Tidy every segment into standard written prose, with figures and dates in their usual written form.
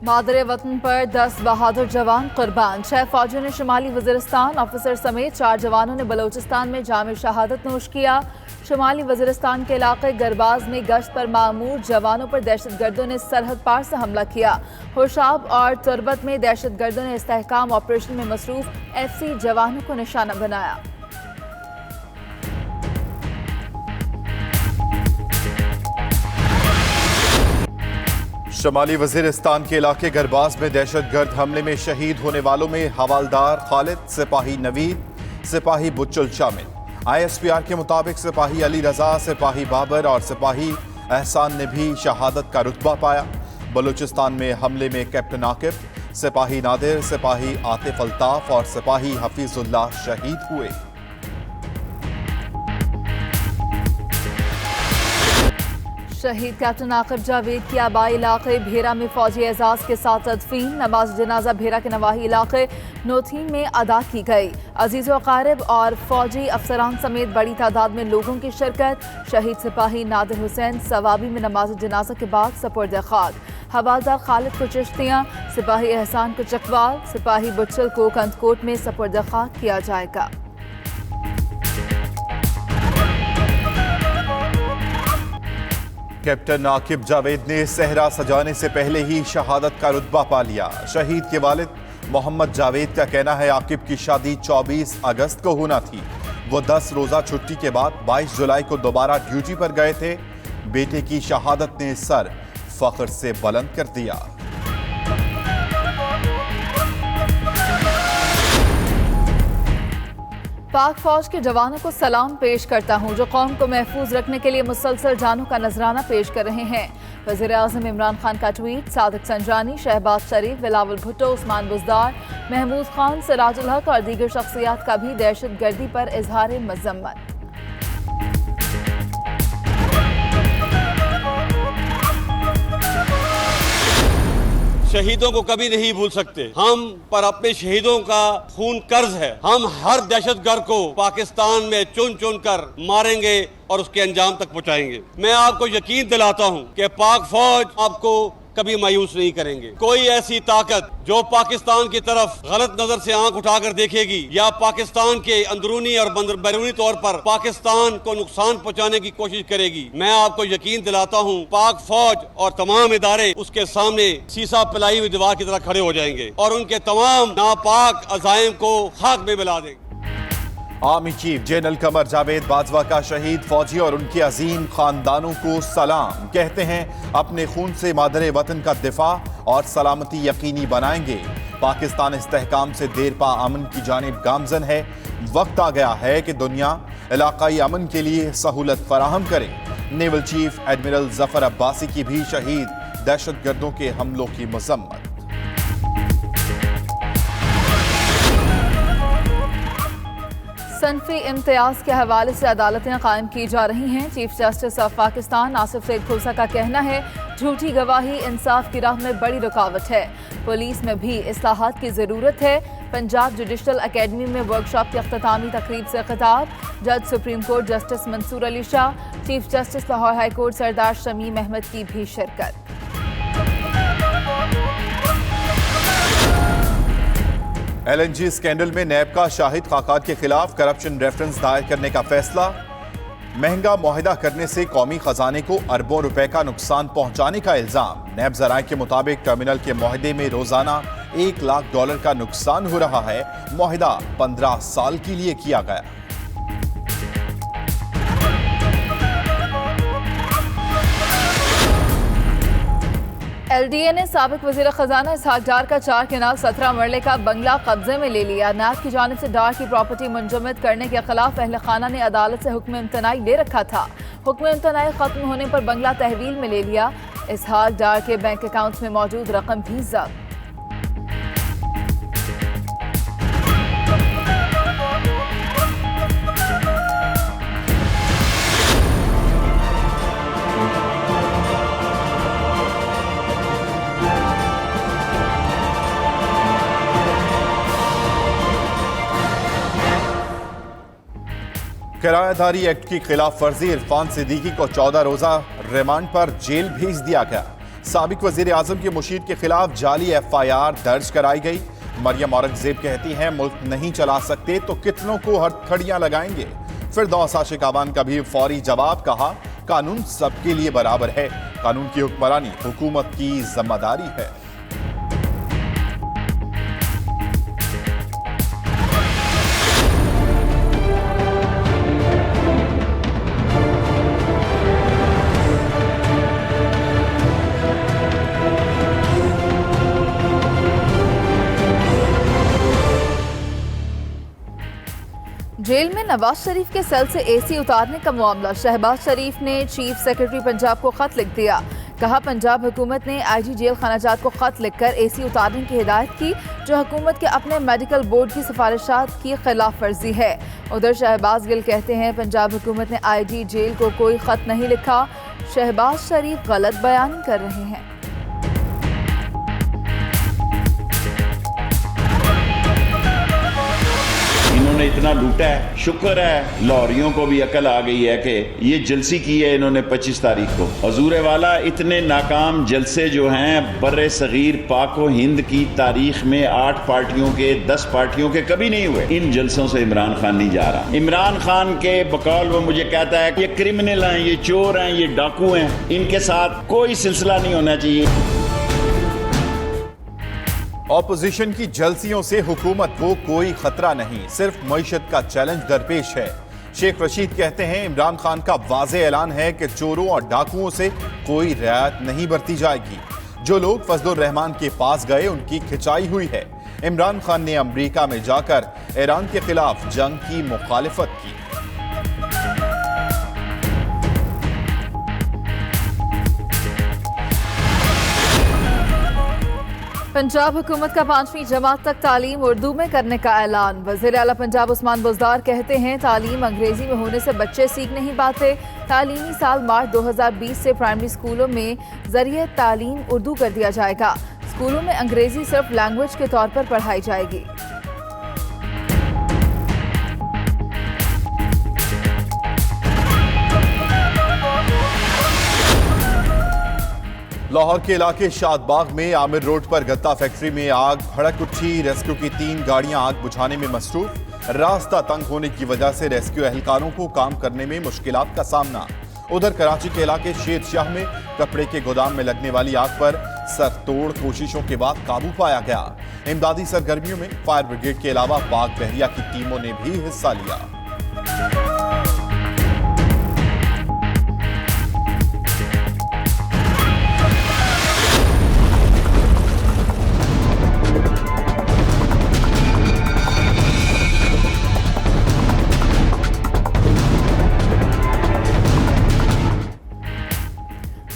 मादरे वतन पर 10 बहादुर जवान कुर्बान। 6 फौजियों ने शुमाली वजीरिस्तान ऑफिसर समेत 4 जवानों ने बलोचिस्तान में जाम शहादत नोश किया। शुमाली वजीरिस्तान के इलाके गरबाज में गश्त पर मामूर जवानों पर दहशतगर्दों ने सरहद पार से हमला किया। होशाब और तुरबत में दहशतगर्दों ने इस्तेहकाम ऑपरेशन में मसरूफ FC जवानों को निशाना बनाया। शुमाली वजीरिस्तान के इलाके गरबाज में दहशतगर्द हमले में शहीद होने वालों में हवालदार खालिद, सिपाही नवीद, सिपाही बुच्चुल शामिल। ISPR के मुताबिक सिपाही अली रजा, सिपाही बाबर और सिपाही एहसान ने भी शहादत का रुतबा पाया। बलूचिस्तान में हमले में कैप्टन आकिब, सिपाही नादिर, सिपाही आतिफ अल्ताफ और सिपाही हफीजुल्लाह शहीद हुए। शहीद कैप्टन आकिब जावेद की आबाई इलाके भेरा में फौजी एजाज के साथ तदफीन। नमाज जनाजा भेरा के नवाही इलाके नोथीन में अदा की गई। अजीज़ अकारिब और फौजी अफसरान समेत बड़ी तादाद में लोगों की शिरकत। शहीद सिपाही नादिर हुसैन सवाबी में नमाज जनाजा के बाद सपुर्द खाक। हवालदार खालिद को चिश्तियाँ, सिपाही एहसान को चकवाल, सिपाही बुच्चल को कंदकोट में सपुर्द खाक किया जाएगा। कैप्टन आकिब जावेद ने सहरा सजाने से पहले ही शहादत का रुतबा पा लिया। शहीद के वालिद मोहम्मद जावेद का कहना है आकिब की शादी 24 अगस्त को होना थी। वो 10 रोजा छुट्टी के बाद 22 जुलाई को दोबारा ड्यूटी पर गए थे। बेटे की शहादत ने सर फख्र से बुलंद कर दिया। पाक फौज के जवानों को सलाम पेश करता हूँ जो कौम को महफूज रखने के लिए मुसलसल जानों का नजराना पेश कर रहे हैं। वज़ीर आज़म इमरान खान का ट्वीट। सादिक संजानी, शहबाज शरीफ, बिलावल भुट्टो, उस्मान बुज़दार, महमूद खान, सिराजुल हक और दीगर शख्सियात का भी दहशत गर्दी पर इजहार मज़म्मत। शहीदों को कभी नहीं भूल सकते। हम पर अपने शहीदों का खून कर्ज है। हम हर दहशतगर्द को पाकिस्तान में चुन चुन कर मारेंगे और उसके अंजाम तक पहुंचाएंगे। मैं आपको यकीन दिलाता हूं कि पाक फौज आपको कभी मायूस नहीं करेंगे। कोई ऐसी ताकत जो पाकिस्तान की तरफ गलत नजर से आंख उठाकर देखेगी या पाकिस्तान के अंदरूनी और बैरूनी तौर पर पाकिस्तान को नुकसान पहुंचाने की कोशिश करेगी, मैं आपको यकीन दिलाता हूं पाक फौज और तमाम इदारे उसके सामने शीशा पिलाई हुई दीवार की तरह खड़े हो जाएंगे और उनके तमाम नापाक अज़ाइम को खाक में मिला देंगे। Army chief general Qamar Javed Bajwa का शहीद फौजी और उनके अजीम खानदानों को सलाम। कहते हैं अपने खून से मादरे वतन का दिफा और सलामती यकीनी बनाएंगे। पाकिस्तान इस्तेहकाम से देरपा अमन की जानिब गामजन है। वक्त आ गया है कि दुनिया इलाकाई अमन के लिए सहूलत फराहम करे। Naval chief admiral Zafar Abbasi की भी शहीद दहशतगर्दों के हमलों की मजम्मत। सनफी इम्तियाज के हवाले से अदालतें कायम की जा रही हैं। Chief justice of Pakistan Asif Saeed Khosa का कहना है झूठी गवाही इंसाफ की राह में बड़ी रुकावट है। पुलिस में भी इस्लाहात की ज़रूरत है। पंजाब जुडिशल अकेडमी में वर्कशॉप की अख्तामी तकरीब से खिताब। जज supreme court justice Mansoor Ali Shah, chief justice Lahore high court Sardar Shamim Ahmed की भी शिरकत। LNG स्कैंडल में नैब का शाहिद खाकान के खिलाफ करप्शन रेफरेंस दायर करने का फैसला। महंगा मुआहिदा करने से कौमी खजाने को अरबों रुपए का नुकसान पहुंचाने का इल्जाम। नैब ज़राए के मुताबिक टर्मिनल के मुआहिदे में रोजाना $1 लाख का नुकसान हो रहा है। मुआहिदा 15 साल के लिए किया गया। LDA ने साबिक वज़ीर खजाना इसहाक डार का 4 केनाल 17 मरले का बंगला कब्जे में ले लिया। नैब की जानिब से डार की प्रॉपर्टी मुंजमद करने के खिलाफ अहल खाना ने अदालत से हुक्म इम्तनाई ले रखा था। हुक्म इम्तनाई खत्म होने पर बंगला तहवील में ले लिया। इसहाक डार के बैंक अकाउंट में मौजूद रकम भी जब्त। किरायादारी एक्ट की खिलाफ वर्जी इरफान सिद्दीकी को 14 रोजा रिमांड पर जेल भेज दिया गया। साबिक वजीर आजम के मुशीर के खिलाफ जाली FIR दर्ज कराई गई। मरियम औरंगजेब कहती हैं मुल्क नहीं चला सकते तो कितनों को हथकड़ियां लगाएंगे। फिरदौस आशिक अवान का भी फौरी जवाब, कहा कानून सबके लिए बराबर है, कानून की हुक्मरानी हुकूमत की जिम्मेदारी है। जेल में नवाज शरीफ के सेल से AC उतारने का मामला। शहबाज शरीफ ने चीफ सेक्रेटरी पंजाब को खत लिख दिया। कहा पंजाब हुकूमत ने IG जेल खानाजात को खत लिखकर AC उतारने की हिदायत की, जो हुकूमत के अपने मेडिकल बोर्ड की सिफारिशात की खिलाफ वर्जी है। उधर शहबाज गिल कहते हैं पंजाब हुकूमत ने IG जेल को कोई खत नहीं लिखा, शहबाज शरीफ गलत बयान कर रहे हैं। इन्होंने इतना लूटा है, शुक्र है लाहौरियों को भी अकल आ गई है कि ये जलसी की है इन्होंने 25 तारीख को। हजूर वाला इतने नाकाम जलसे जो हैं बर्रे सगीर पाको हिंद की तारीख में 8 पार्टियों के 10 पार्टियों के कभी नहीं हुए। इन जलसों से इमरान खान नहीं जा रहा। इमरान खान के बकौल वो मुझे कहता है कि ये क्रिमिनल हैं, ये चोर हैं, ये डाकू हैं, इनके साथ कोई सिलसिला नहीं होना चाहिए। ऑपोजिशन की जलसियों से हुकूमत को कोई खतरा नहीं, सिर्फ मईशत का चैलेंज दरपेश है। शेख रशीद कहते हैं इमरान खान का वाज़े ऐलान है कि चोरों और डाकुओं से कोई रियायत नहीं बरती जाएगी। जो लोग फजलुर रहमान के पास गए उनकी खिंचाई हुई है। इमरान खान ने अमेरिका में जाकर ईरान के खिलाफ जंग की मुखालिफत की। पंजाब हुकूमत का 5वीं जमात तक तालीम उर्दू में करने का ऐलान। वज़ीर आला पंजाब उस्मान बुज़दार कहते हैं तालीम अंग्रेजी में होने से बच्चे सीख नहीं पाते। तालीमी साल मार्च 2020 से प्राइमरी स्कूलों में जरिए तालीम उर्दू कर दिया जाएगा। स्कूलों में अंग्रेजी सिर्फ लैंग्वेज के तौर पर पढ़ाई जाएगी। लाहौर के इलाके शादबाग में आमिर रोड पर गत्ता फैक्ट्री में आग भड़क उठी। रेस्क्यू की 3 गाड़ियां आग बुझाने में मसरूफ। रास्ता तंग होने की वजह से रेस्क्यू एहलकारों को काम करने में मुश्किलात का सामना। उधर कराची के इलाके शेर शाह में कपड़े के गोदाम में लगने वाली आग पर सरतोड़ कोशिशों के बाद काबू पाया गया। इमदादी सरगर्मियों में फायर ब्रिगेड के अलावा पाक बहरिया की टीमों ने भी हिस्सा लिया।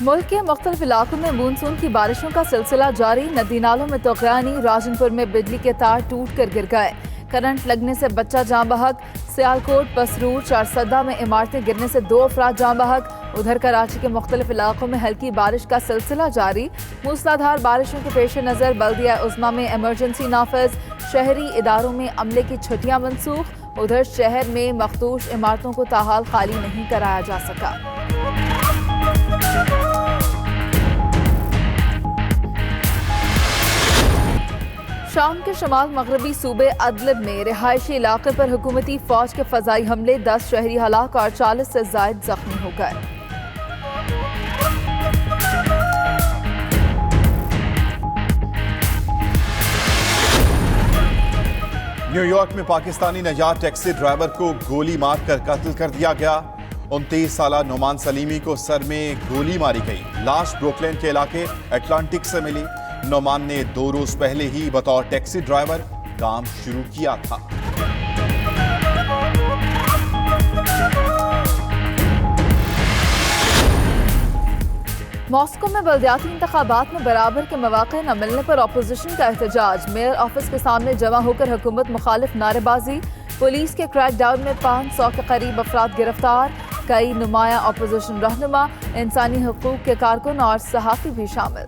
मुल्क के मुख्तलिफ इलाकों में मानसून की बारिशों का सिलसिला जारी। नदी नालों में तोग़यानी। राजनपुर में बिजली के तार टूट कर गिर गए। करंट लगने से बच्चा जाँ बहक। सियालकोट, पसरूर, चारसदा में इमारतें गिरने से 2 अफराद जाँ बहक। उधर कराची के मुख्तलिफ इलाकों में हल्की बारिश का सिलसिला जारी। मूसलाधार बारिशों के पेश नज़र बल्दिया उज़्मा में इमरजेंसी नाफिज। शहरी इदारों में अमले की छुट्टियाँ मनसूख। उधर शहर में मखदूश इमारतों को ताहाल खाली नहीं कराया जा सका। शाम के शमाल मगरबी सूबे अदलब में रिहायशी इलाके पर हुकूमती फौज के फजाई हमले। 10 शहरी हलाक और 40 से जायद जख्मी हो गए। न्यूयॉर्क में पाकिस्तानी नजात टैक्सी ड्राइवर को गोली मारकर कत्ल कर दिया गया। 29 साला नोमान सलीमी को सर में गोली मारी गई। लाश ब्रुकलिन के इलाके एटलांटिक से मिली। नोमान ने 2 रोज पहले ही बतौर टैक्सी ड्राइवर काम शुरू किया था। मॉस्को में बल्दियाती इंतखाबात में बराबर के मौके न मिलने पर अपोजिशन का एहतजाज। मेयर ऑफिस के सामने जमा होकर हुकूमत मुखालिफ नारेबाजी। पुलिस के क्रैकडाउन में 500 के करीब अफराद गिरफ्तार। कई नुमाया अपोजिशन रहनुमा, इंसानी हकूक के कारकुन और सहाफ़ी भी शामिल।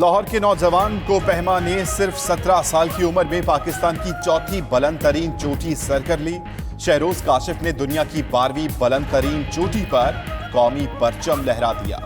लाहौर के नौजवान को पहमा ने सिर्फ 17 साल की उम्र में पाकिस्तान की चौथी बुलंद तरीन चोटी सर कर ली। शहरोज काशिफ ने दुनिया की 12वीं बुलंद तरीन चोटी पर कौमी परचम लहरा दिया।